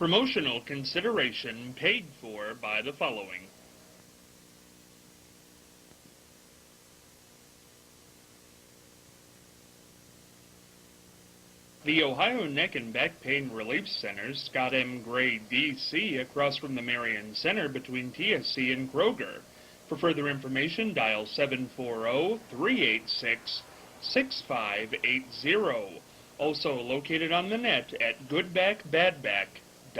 Promotional consideration paid for by the following. The Ohio Neck and Back Pain Relief Center, Scott M. Gray, D.C., across from the Marion Center between TSC and Kroger. For further information, dial 740-386-6580. Also located on the net at goodbackbadback.com. You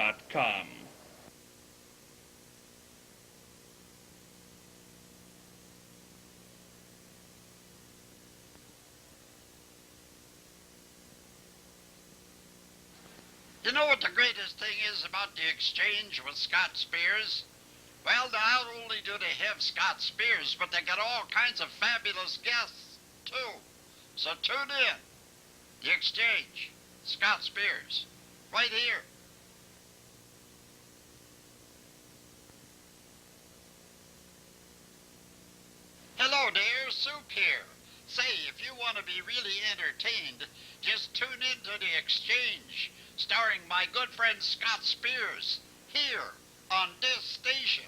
know what the greatest thing is about the exchange with Scott Spears? Well, not only do they have Scott Spears, but they got all kinds of fabulous guests, too. So tune in. The exchange. Scott Spears. Right here. Hello there, Soup here. Say, if you want to be really entertained, just tune in to The Exchange, starring my good friend Scott Spears, here on this station.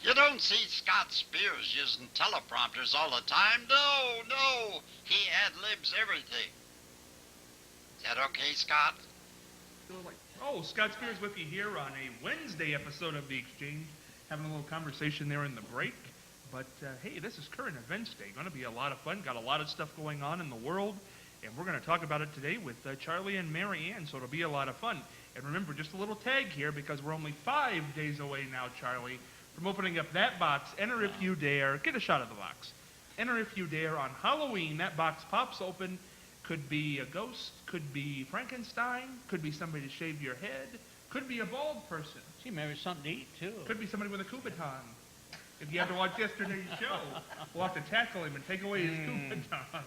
You don't see Scott Spears using teleprompters all the time. No. He ad-libs everything. Is that okay, Scott? Oh, Scott Spears with you here on a Wednesday episode of The Exchange. Having a little conversation there in the break. But, hey, this is Current Events Day. Going to be a lot of fun. Got a lot of stuff going on in the world. And we're going to talk about it today with Charlie and Mary Ann, so it'll be a lot of fun. And remember, just a little tag here, because we're only 5 days away now, Charlie, from opening up that box. Enter if you dare. Get a shot of the box. Enter if you dare. On Halloween, that box pops open. Could be a ghost. Could be Frankenstein. Could be somebody to shave your head. Could be a bald person. Gee, maybe something to eat, too. Could be somebody with a Kubaton. If you have to watch yesterday's show, we'll have to tackle him and take away his Kubaton.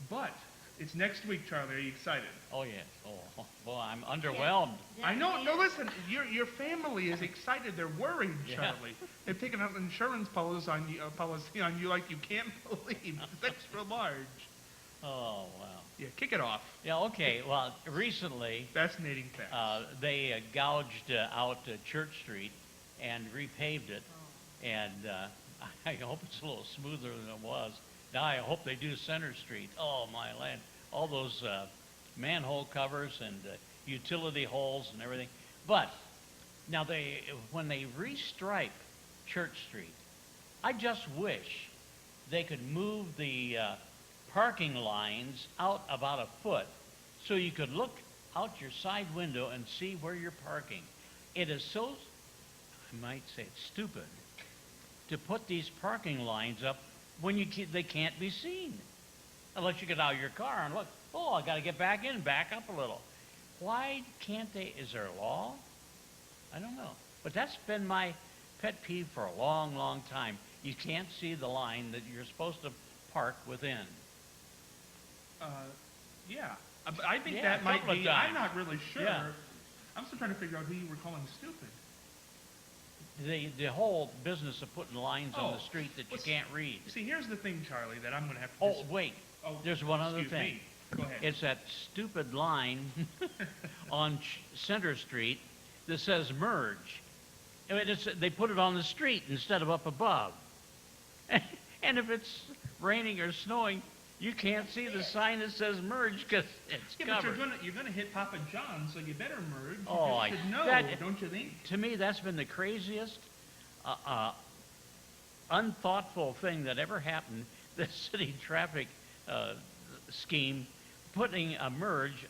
But it's next week, Charlie. Are you excited? Oh, yes. Oh, boy, I'm underwhelmed. Yeah. I know. No, listen. Your family is excited. They're worried, Charlie. Yeah. They've taken out an insurance policy on you like you can't believe. It's extra large. Oh, wow. Yeah, kick it off. Yeah, okay. Well, recently, fascinating facts. They gouged out Church Street and repaved it. Oh. And I hope it's a little smoother than it was. Now I hope they do Center Street. Oh, my land. All those manhole covers and utility holes and everything. But now when they restripe Church Street, I just wish they could move the parking lines out about a foot so you could look out your side window and see where you're parking. It is so, I might say it's stupid, to put these parking lines up when they can't be seen. Unless you get out of your car and look, oh, I got to get back in, back up a little. Why can't they? Is there a law? I don't know. But that's been my pet peeve for a long, long time. You can't see the line that you're supposed to park within. Yeah. I think that might be, I'm not really sure. Yeah. I'm still trying to figure out who you were calling stupid. The whole business of putting lines on the street that you can't read. See, here's the thing, Charlie, that I'm going to have to... wait. Oh, there's one other thing. Go ahead. It's that stupid line on Center Street that says merge. I mean, they put it on the street instead of up above. And if it's raining or snowing, you can't see the sign that says merge because it's covered. But you're going to hit Papa John, so you better merge. Oh, you should know, don't you think? To me, that's been the craziest, unthoughtful thing that ever happened. The city traffic scheme, putting a merge,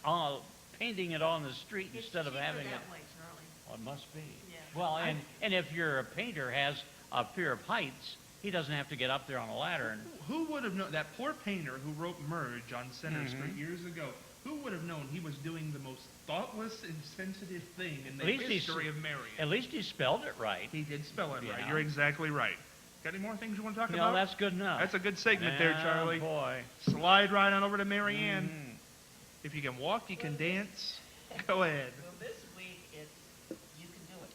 painting it on the street instead of having it. Way, Charlie. Oh, it must be. Yeah. Well, and if your painter has a fear of heights, he doesn't have to get up there on a ladder. And Who would have known, that poor painter who wrote Merge on Center Street years ago, who would have known he was doing the most thoughtless, insensitive thing in the At least history of Marion? at least he spelled it right. He did spell it right. Yeah. You're exactly right. Got any more things you want to talk No, about? that's good enough. That's a good segment there, Charlie. Boy. Slide right on over to Marianne. If you can walk, you can dance. Go ahead. Well, this week it's you can do it.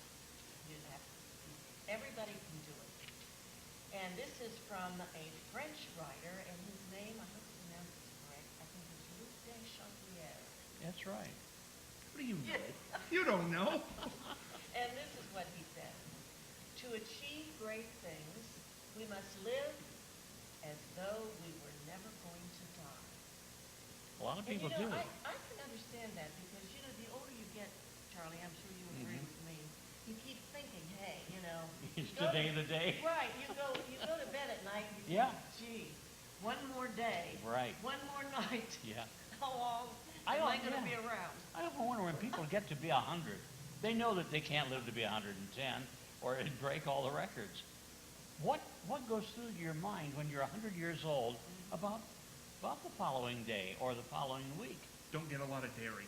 You have everybody can do it. And this is from a French writer, and his name, I hope I pronounce this correct, I think it's Luc de Champier. That's right. What do you know? You don't know. And this is what he said. To achieve great things, we must live as though we were never going to die. A lot of And people you know, do. I can understand that because, you know, the older you get, Charlie, I'm sure you agree with me, you keep thinking, hey, you know. It's you go today to- the day. Right, you go to bed at night and you Yeah. think, gee, one more day. Right. One more night. Yeah. How long I am I don't- going to yeah. be around? I don't wonder when people get to be 100. They know that they can't live to be 110 or it'd break all the records. What goes through your mind when you're 100 years old about the following day or the following week? Don't get a lot of dairy.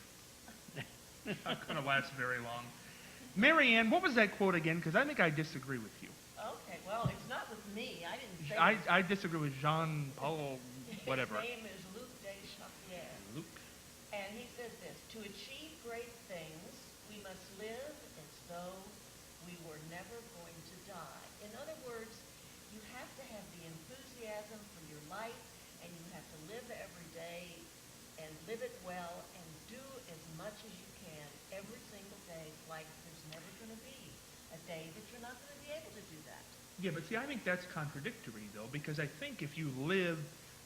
Not going to last very long. Marianne, what was that quote again? Because I think I disagree with you. Okay, well, it's not with me. I didn't say it. I disagree with Jean-Paul, whatever. His name is Luc de Champier. Luke. And he says this, to achieve great things, we must live as though we were never going to die. In other words, you have to have the enthusiasm for your life, and you have to live every day and live it well and do as much as you can every single day, like there's never going to be a day that you're not going to be able to do that. Yeah, but see, I think that's contradictory, though, because I think if you live,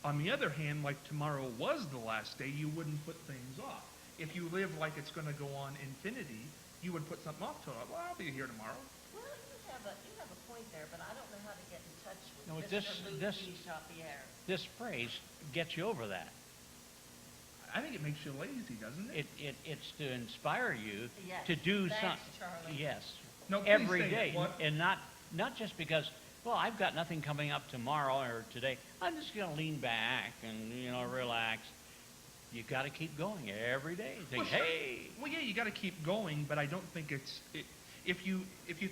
on the other hand, like tomorrow was the last day, you wouldn't put things off. If you live like it's going to go on infinity, you would put something off to it. Well, I'll be here tomorrow. Well, you have a point there, but I don't know how to get in touch with No, Mr. Luc this- de Champier. This phrase gets you over that. I think it makes you lazy, doesn't it? It's to inspire you Yes, to do thanks, something. Charlie. Yes. No, please Every say it. day, What? and not just because, well, I've got nothing coming up tomorrow or today. I'm just going to lean back and relax. You got to keep going every day. Think, Well, sure. hey, Well, yeah, you got to keep going, but I don't think if you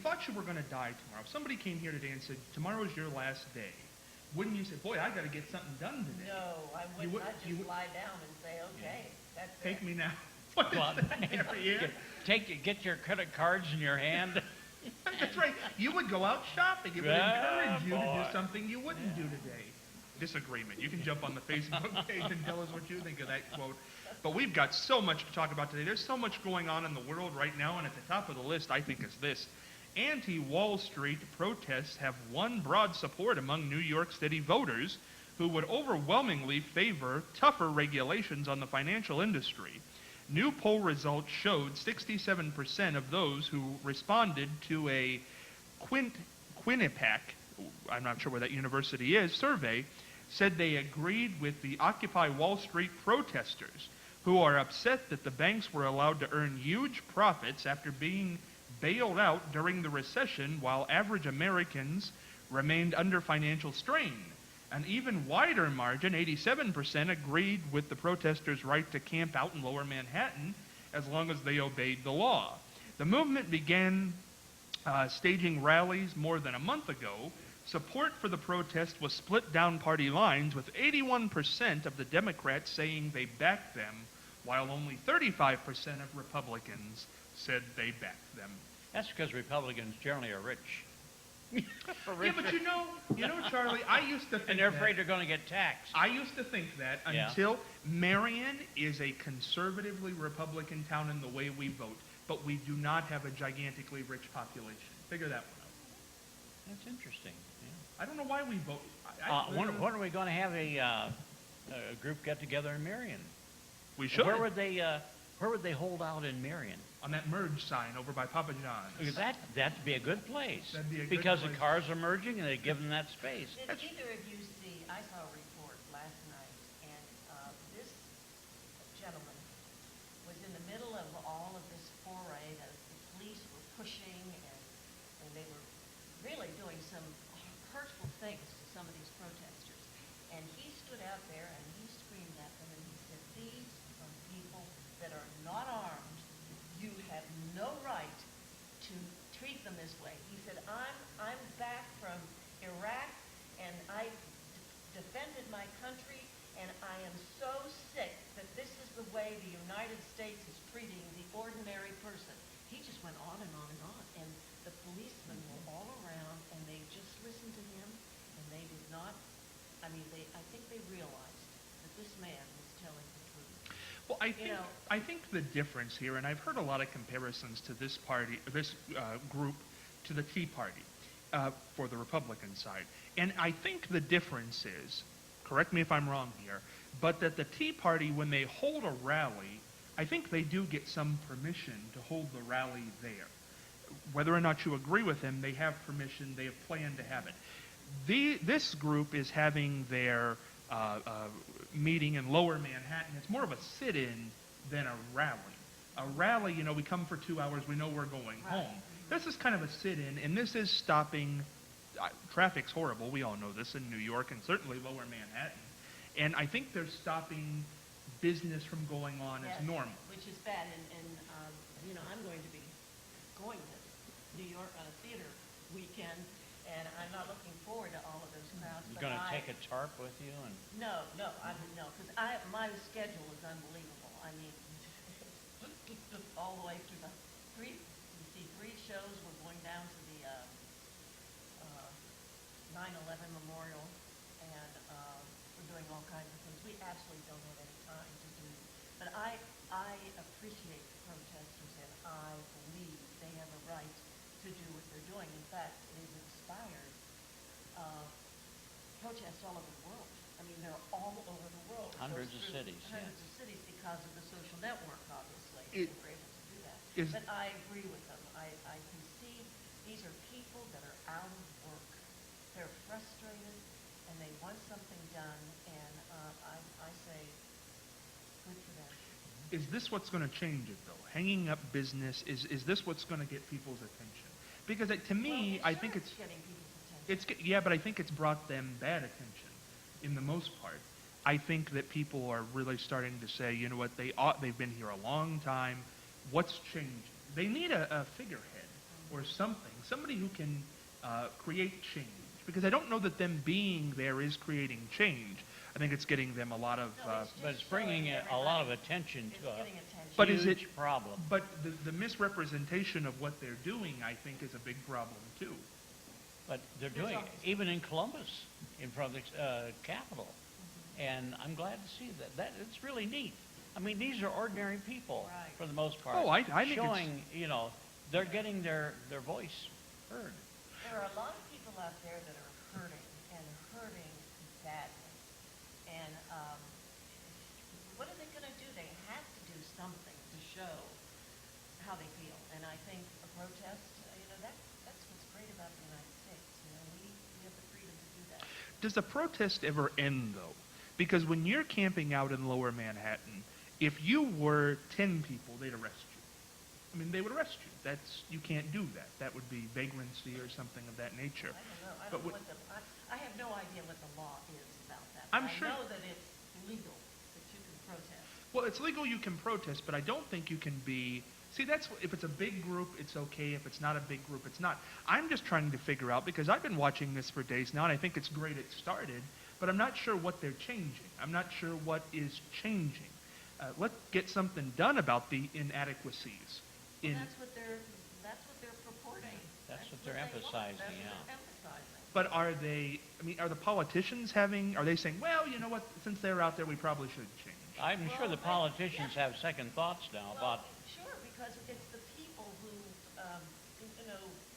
thought you were going to die tomorrow, if somebody came here today and said, tomorrow's your last day, wouldn't you say, boy, I got to get something done today? No, I You would would- not you just would- lie down and say, okay, that's Take it. me now. What is well, that, Marianne? get your credit cards in your hand. That's right. You would go out shopping. It would Yeah, encourage you to boy. do something you wouldn't do today. Disagreement. You can jump on the Facebook page and tell us what you think of that quote. But we've got so much to talk about today. There's so much going on in the world right now, and at the top of the list, I think, is this. Anti-Wall Street protests have won broad support among New York City voters who would overwhelmingly favor tougher regulations on the financial industry. New poll results showed 67% of those who responded to a Quinnipiac, I'm not sure where that university is, survey, said they agreed with the Occupy Wall Street protesters, who are upset that the banks were allowed to earn huge profits after being bailed out during the recession while average Americans remained under financial strain. An even wider margin, 87%, agreed with the protesters' right to camp out in lower Manhattan as long as they obeyed the law. The movement began staging rallies more than a month ago. Support for the protest was split down party lines, with 81% of the Democrats saying they backed them, while only 35% of Republicans said they backed them. That's because Republicans generally are rich. Yeah, but you know, Charlie, I used to think And they're that- afraid they're going to get taxed. I used to think that Yeah. until Marion is a conservatively Republican town in the way we vote, but we do not have a gigantically rich population. Figure that one out. That's interesting. I don't know why we vote. When are we going to have a group get together in Marion? We should. Where would they hold out in Marion? On that merge sign over by Papa John's. Because that'd be a good place. That'd be a good because place. the cars are merging and they give them that space. Did either of you see, I saw a report last night, and this gentleman was in the middle of all of this foray that the police were pushing, and they were really doing some hurtful things to treat them this way. He said, I'm back from Iraq, and I defended my country, and I am so sick that this is the way the United States is treating the ordinary person. He just went on and on and on, and the policemen were all around, and they just listened to him, and they did not, I think they realized that this man was telling the truth. Well, I think the difference here, and I've heard a lot of comparisons to this party, this group, to the Tea Party for the Republican side. And I think the difference is, correct me if I'm wrong here, but that the Tea Party, when they hold a rally, I think they do get some permission to hold the rally there. Whether or not you agree with them, they have permission, they have planned to have it. This group is having their meeting in Lower Manhattan. It's more of a sit-in than a rally. A rally, we come for 2 hours, we know we're going home. This is kind of a sit-in, and this is stopping. Traffic's horrible. We all know this in New York and certainly Lower Manhattan. And I think they're stopping business from going on as normal. Which is bad. And I'm going to be going to New York on a theater weekend, and I'm not looking forward to all of those crowds. You going to take a tarp with you? And No, because my schedule is unbelievable. I mean, all the way through the three shows. We're going down to the 9/11 memorial, and we're doing all kinds of things. We absolutely don't have any time to do. But I appreciate the protesters, and I believe they have a right to do what they're doing. In fact, it has inspired protests all over the world. I mean, they're all over the world. Hundreds of cities, Hundreds of cities because of the social network, obviously. It- We're able to do that. is- But I agree with them. I can see these are people that are out of work. They're frustrated, and they want something done, and I say, good for them. Is this what's going to change it, though? Hanging up business, is this what's going to get people's attention? Because to me, Well, I think sure it's getting people's attention. yeah, but I think it's brought them bad attention, in the most part. I think that people are really starting to say, you know what, they've been here a long time. What's changing? They need a figurehead or something, somebody who can create change. Because I don't know that them being there is creating change. I think it's getting them a lot of. No, it's but it's just bringing showing a lot of everybody attention it's to a getting attention. But is huge it- problem. But the misrepresentation of what they're doing, I think, is a big problem too. But they're doing it, even in Columbus, in front of the Capitol. And I'm glad to see that. It's really neat. I mean, these are ordinary people, Right. for the most part. Oh, I think it's- showing, they're getting their voice heard. There are a lot of people out there that are hurting, and hurting badly. And what are they going to do? They have to do something to show how they feel. And I think a protest, that's what's great about the United States. We have the freedom to do that. Does the protest ever end, though? Because when you're camping out in Lower Manhattan, if you were 10 people, they'd arrest you. I mean, they would arrest you. You can't do that. That would be vagrancy or something of that nature. I don't know. But what- I have no idea what the law is about that. I'm but sure- I know that it's legal, that you can protest. Well, it's legal, you can protest, but I don't think you can be. See, if it's a big group, it's okay. If it's not a big group, it's not. I'm just trying to figure out, because I've been watching this for days now, and I think it's great it started, but I'm not sure what they're changing. I'm not sure what is changing. Let's get something done about the inadequacies. Well, that's what they're purporting. That's what they're they want. emphasizing, That's yeah. what they're emphasizing. But are the politicians are they saying, well, you know what, since they're out there, we probably should change? I'm sure the Well, politicians have second thoughts now about, Sure, because it's the people who,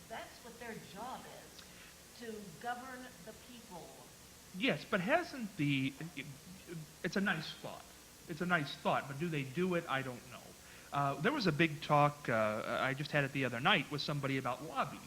that's what their job is, to govern the people. Yes, but it's a nice thought. It's a nice thought, but do they do it? I don't know. There was a big talk, I just had it the other night, with somebody about lobbies.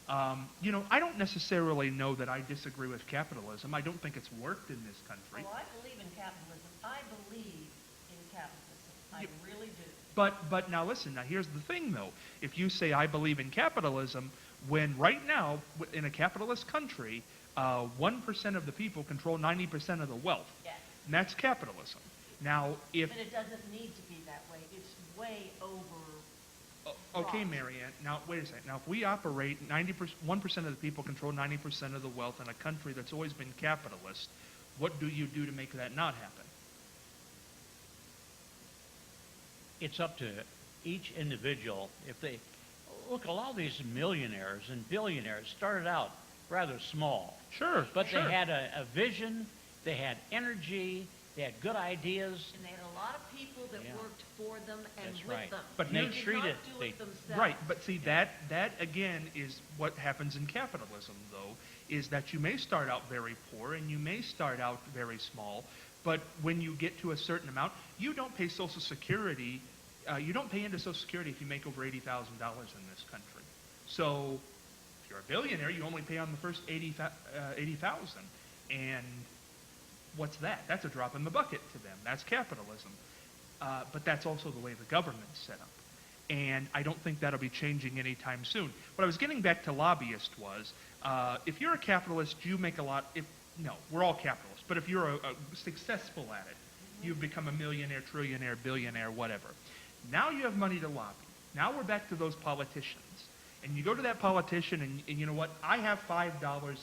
I don't necessarily know that I disagree with capitalism. I don't think it's worked in this country. Well, I believe in capitalism. I believe in capitalism. I You- really do. But now listen, now here's the thing though. If you say I believe in capitalism, when right now, in a capitalist country, 1% of the people control 90% of the wealth. Yes. And that's capitalism. Now, if But it doesn't need to be that way. It's way over Okay, cross. Marianne, now, wait a second. Now, if we operate 1% of the people control 90% of the wealth in a country that's always been capitalist, what do you do to make that not happen? It's up to each individual. If they look, a lot of these millionaires and billionaires started out rather small, Sure, but sure. they had a vision, they had energy, they had good ideas. And they had a lot of people that Yeah. worked for them and That's with right. them. But They here's- did treated- not do they- it themselves. Right, but see, that again is what happens in capitalism, though, is that you may start out very poor and you may start out very small, but when you get to a certain amount, you don't pay Social Security, you don't pay into Social Security if you make over $80,000 in this country. So if you're a billionaire, you only pay on the first 80,000. And what's that? That's a drop in the bucket to them. That's capitalism. But that's also the way the government's set up. And I don't think that'll be changing anytime soon. What I was getting back to lobbyist was, if you're a capitalist, you make a lot. No, we're all capitalists. But if you're a successful at it, you've become a millionaire, trillionaire, billionaire, whatever. Now you have money to lobby. Now we're back to those politicians. And you go to that politician and you know what? I have $5.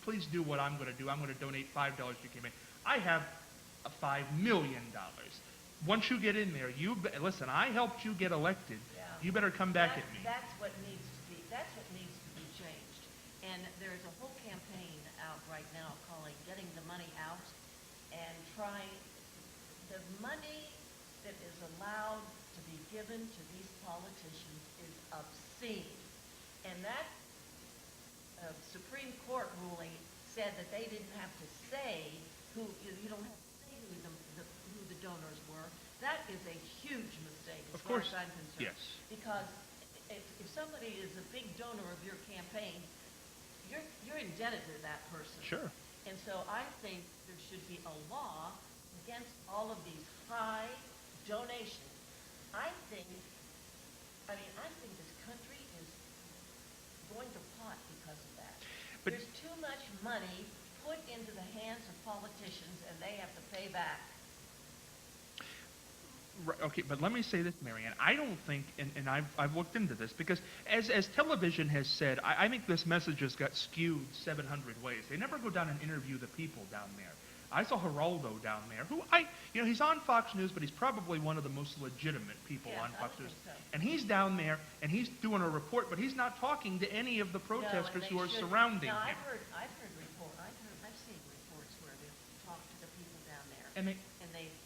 Please do what I'm going to do. I'm going to donate $5 to your campaign. I have $5 million. Once you get in there, listen, I helped you get elected. Yeah. You better come back at me. That's what needs to be changed. And there's a whole campaign out right now calling getting the money out and trying, the money that is allowed to be given to these politicians is obscene. And that Supreme Court ruling said that they didn't have to say who, you don't have to say who the donors were. That is a huge mistake as Of far course, as I'm concerned. yes. Because if somebody is a big donor of your campaign, you're indebted to that person. Sure. And so I think there should be a law against all of these high donations. I think this country is going to pot because of that. But- There's too much money put into the hands of politicians and they have to pay back. Right, okay, but let me say this, Marianne. I don't think, and I've looked into this, because as television has said, I think this message has got skewed 700 ways. They never go down and interview the people down there. I saw Geraldo down there, who he's on Fox News, but he's probably one of the most legitimate people Yes, on I Fox would News. think so. And he's down there, and he's doing a report, but he's not talking to any of the protesters who are surrounding him. I've seen reports where they talk to the people down there. And they,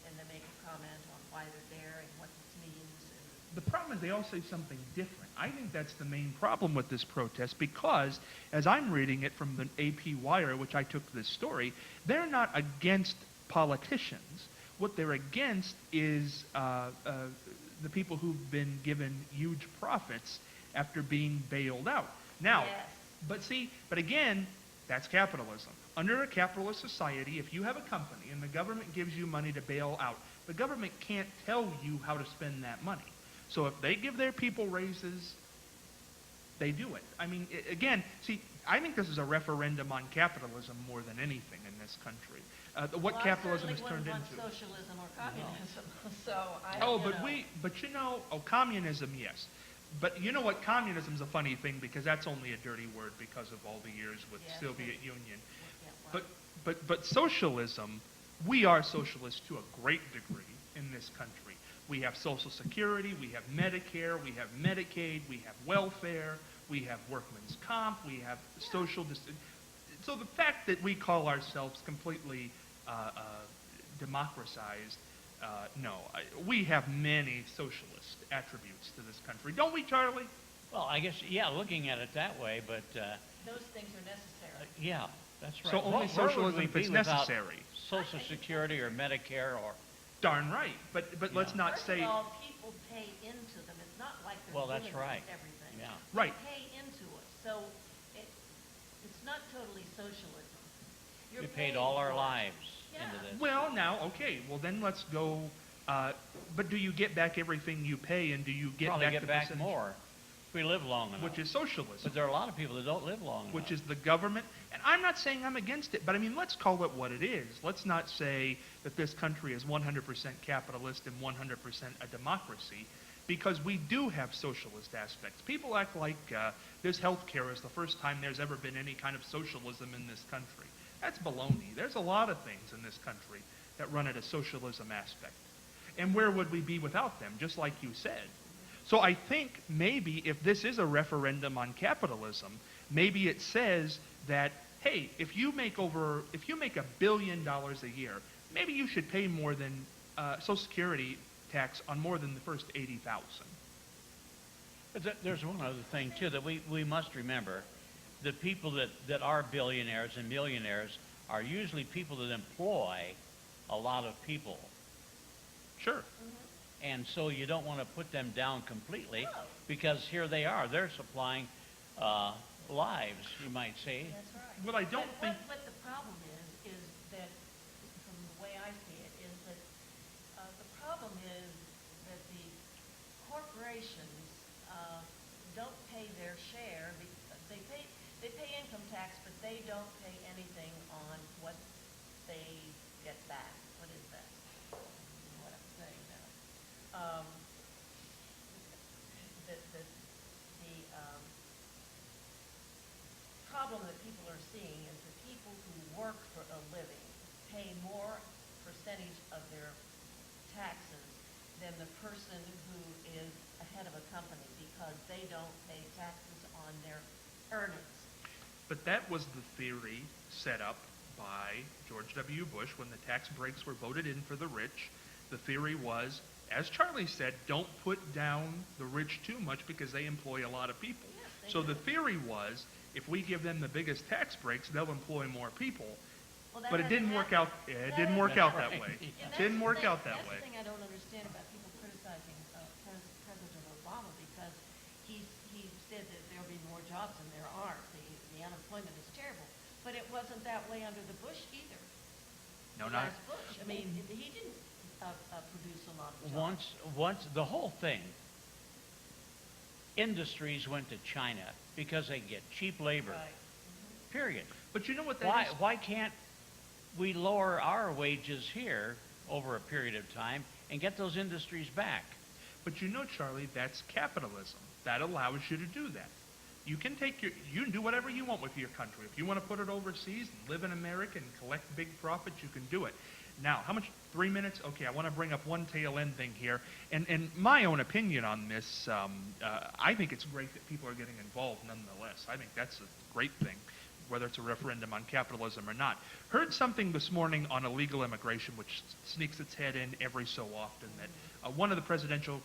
And they make a comment on why they're there and what this means. And the problem is they all say something different. I think that's the main problem with this protest, because as I'm reading it from the AP Wire, which I took this story, they're not against politicians. What they're against is the people who've been given huge profits after being bailed out. Now, Yes. but again, that's capitalism. Under a capitalist society, if you have a company and the government gives you money to bail out, the government can't tell you how to spend that money. So if they give their people raises, they do it. I mean, again, I think this is a referendum on capitalism more than anything in this country. What capitalism has turned I into. certainly wouldn't want socialism or communism, so I. Oh, but communism, yes. But you know what? Communism's a funny thing, because that's only a dirty word because of all the years with Yes, Soviet Union. Yeah, well, But socialism, we are socialists to a great degree in this country. We have Social Security, we have Medicare, we have Medicaid, we have welfare, we have workman's comp, we have social distance. So the fact that we call ourselves completely democratized, no. We have many socialist attributes to this country. Don't we, Charlie? Well, I guess, yeah, looking at it that way, but those things are necessary. yeah, that's right. So only Where would socialism we if be it's without necessary. Social Security or Medicare or, Darn right. But let's not First say... of all, people pay into them. It's not like they're well, giving that's us right. everything. Yeah. Right. They pay into it, so it's not totally socialism. You're We paid paying all our for it. lives Yeah. into this. Well, now, okay. Well, then let's go... but do you get back everything you pay, and do you get Probably back get the back percentage? more if we live long enough. Which is socialism. But there are a lot of people that don't live long enough. Which is the government. And I'm not saying I'm against it, but I mean, let's call it what it is. Let's not say that this country is 100% capitalist and 100% a democracy. because we do have socialist aspects. People act like this health care is the first time there's ever been any kind of socialism in this country. That's baloney. There's a lot of things in this country that run at a socialism aspect. And where would we be without them, just like you said? So I think maybe if this is a referendum on capitalism, maybe it says that, hey, if you make $1 billion a year, maybe you should pay more than Social Security tax on more than the first 80,000. But there's one other thing, too, that we must remember. The people that are billionaires and millionaires are usually people that employ a lot of people. Sure. And so you don't want to put them down completely, because here they are. They're supplying lives, you might say. That's right. Well, I don't think... What the problem is that, from the way I see it, is that the problem is that the corporations don't pay their share. They pay income tax, but they don't pay anything on what they get back. What is that? What I'm saying now. The problem that people are seeing is that people who work for a living pay more percentage of their taxes than the person who is a head of a company, because they don't pay taxes on their earnings. But that was the theory set up by George W. Bush when the tax breaks were voted in for the rich. The theory was, as Charlie said, don't put down the rich too much because they employ a lot of people. Yes, So the theory was, if we give them the biggest tax breaks, they'll employ more people. Well, that But it didn't hasn't work happened. out. It That didn't work hasn't out that happened. way. Yeah, And It didn't work out that that's way. the thing I don't understand about people criticizing President Obama, because he said that there'll be more jobs than there are. The unemployment is terrible. But it wasn't that way under the Bush either. No, The not. last Bush. I mean, he didn't produce a lot of jobs. Once the whole thing, industries went to China because they get cheap labor. Right. Period. But you know what that is? Why can't we lower our wages here over a period of time and get those industries back? But you know, Charlie, that's capitalism. That allows you to do that. You can do whatever you want with your country. If you want to put it overseas and live in America and collect big profits, you can do it. Now, how much? 3 minutes? Okay, I want to bring up one tail end thing here. And my own opinion on this, I think it's great that people are getting involved nonetheless. I think that's a great thing, whether it's a referendum on capitalism or not. Heard something this morning on illegal immigration, which sneaks its head in every so often, that one of the presidential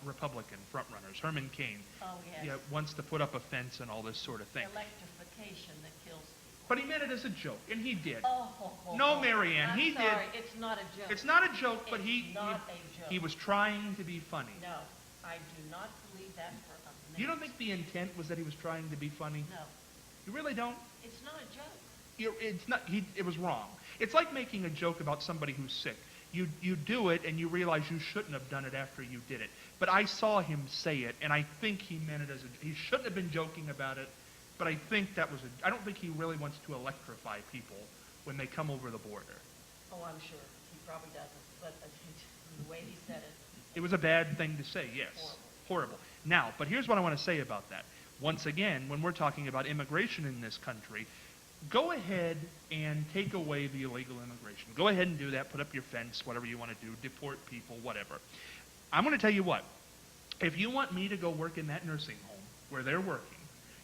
Republican frontrunners, Herman Cain, Oh, yes. wants to put up a fence and all this sort of thing. Electrification that kills people. But he meant it as a joke, and he did. Oh, No, Marianne, I'm he did. sorry, it's not a joke. It's not a joke, but It's not a joke. he was trying to be funny. No, I do not believe that for a minute. You don't think the intent was that he was trying to be funny? No, You really don't? it's not a joke. It's not. It was wrong. It's like making a joke about somebody who's sick. You do it, and you realize you shouldn't have done it after you did it. But I saw him say it, and I think he meant it as he shouldn't have been joking about it. But I think that was I don't think he really wants to electrify people when they come over the border. Oh, I'm sure. He probably doesn't, but the way he said it. It was a bad thing to say, yes. Horrible. Now, but here's what I want to say about that. Once again, when we're talking about immigration in this country, go ahead and take away the illegal immigration. Go ahead and do that. Put up your fence, whatever you want to do. Deport people, whatever. I'm going to tell you what. If you want me to go work in that nursing home where they're working,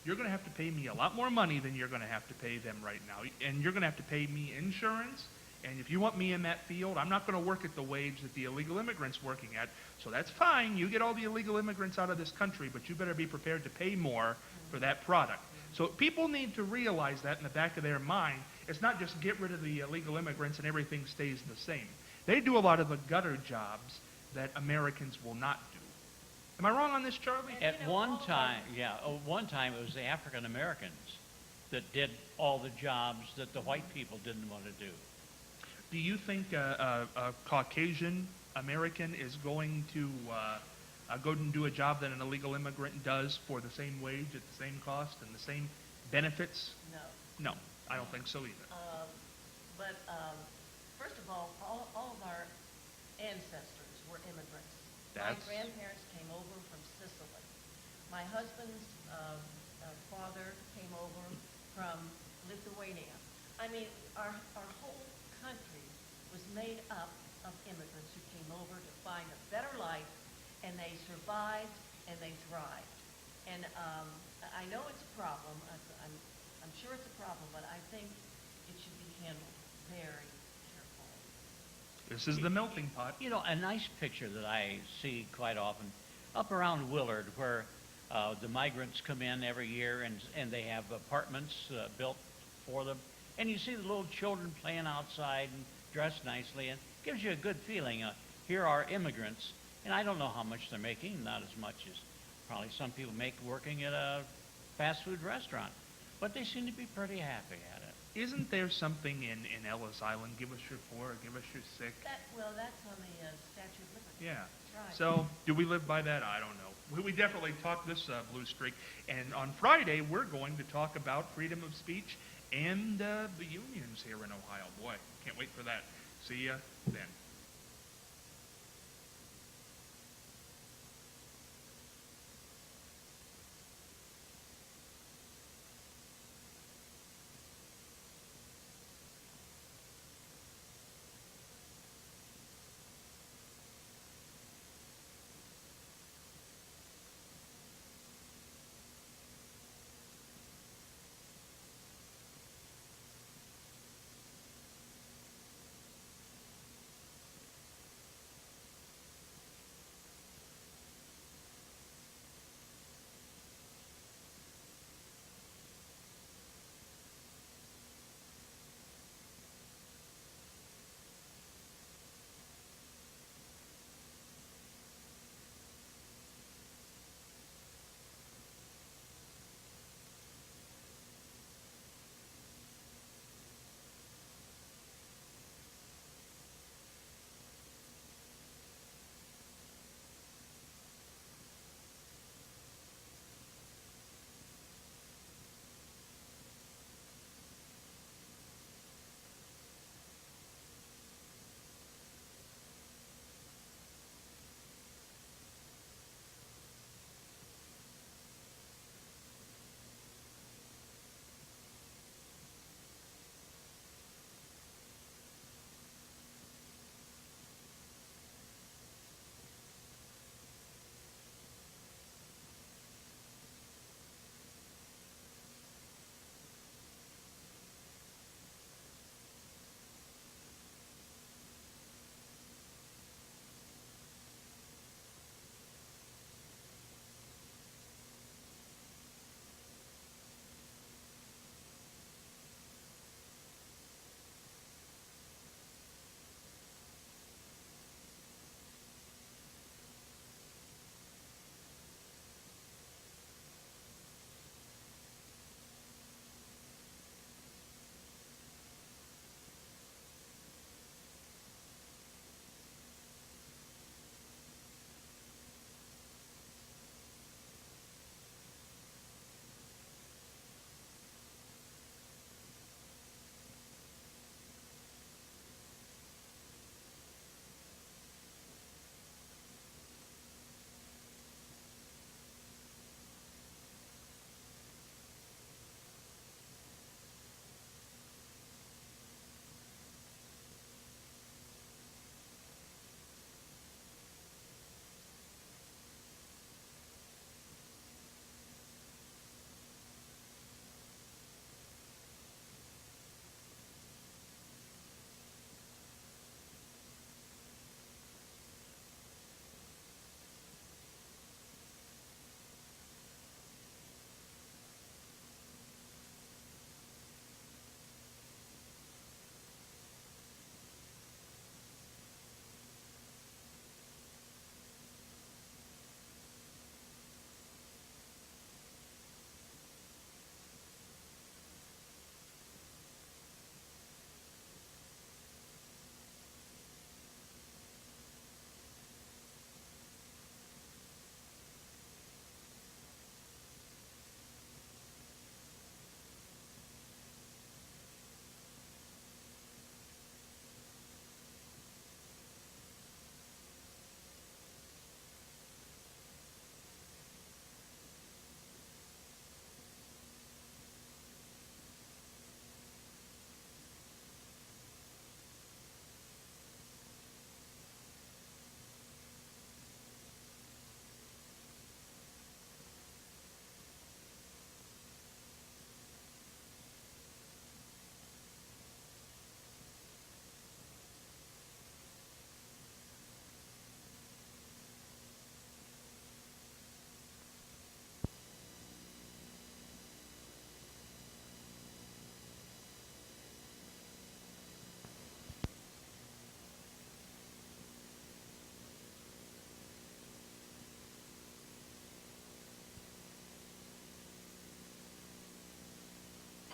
you're going to have to pay me a lot more money than you're going to have to pay them right now. And you're going to have to pay me insurance. And if you want me in that field, I'm not going to work at the wage that the illegal immigrant's working at. So that's fine. You get all the illegal immigrants out of this country, but you better be prepared to pay more for that product. So people need to realize that in the back of their mind. It's not just get rid of the illegal immigrants and everything stays the same. They do a lot of the gutter jobs that Americans will not do. Am I wrong on this, Charlie? At one time, it was the African Americans that did all the jobs that the white people didn't want to do. Do you think a Caucasian American is going to go and do a job that an illegal immigrant does for the same wage, at the same cost, and the same benefits? No. No, I don't think so either. But first of all of our ancestors were immigrants. My That's grandparents came over from Sicily. My husband's father came over from Lithuania. I mean, our whole country was made up of immigrants who came over to find a better life, and they survived and they thrived. And I know it's a problem. I'm sure it's a problem, but I think it should be handled very carefully. this is the melting pot. You know, a nice picture that I see quite often up around Willard, where the migrants come in every year and they have apartments built for them. And you see the little children playing outside and dressed nicely, and gives you a good feeling. Here are immigrants, and I don't know how much they're making, not as much as probably some people make working at a fast food restaurant. But they seem to be pretty happy at it. Isn't there something in Ellis Island? Give us your poor, give us your sick. Well, that's on the Statue of Liberty. Yeah. That's right. So, do we live by that? I don't know. We definitely talk this blue streak. And on Friday, we're going to talk about freedom of speech and the unions here in Ohio. Boy, can't wait for that. See ya then.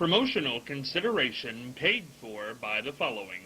Promotional consideration paid for by the following: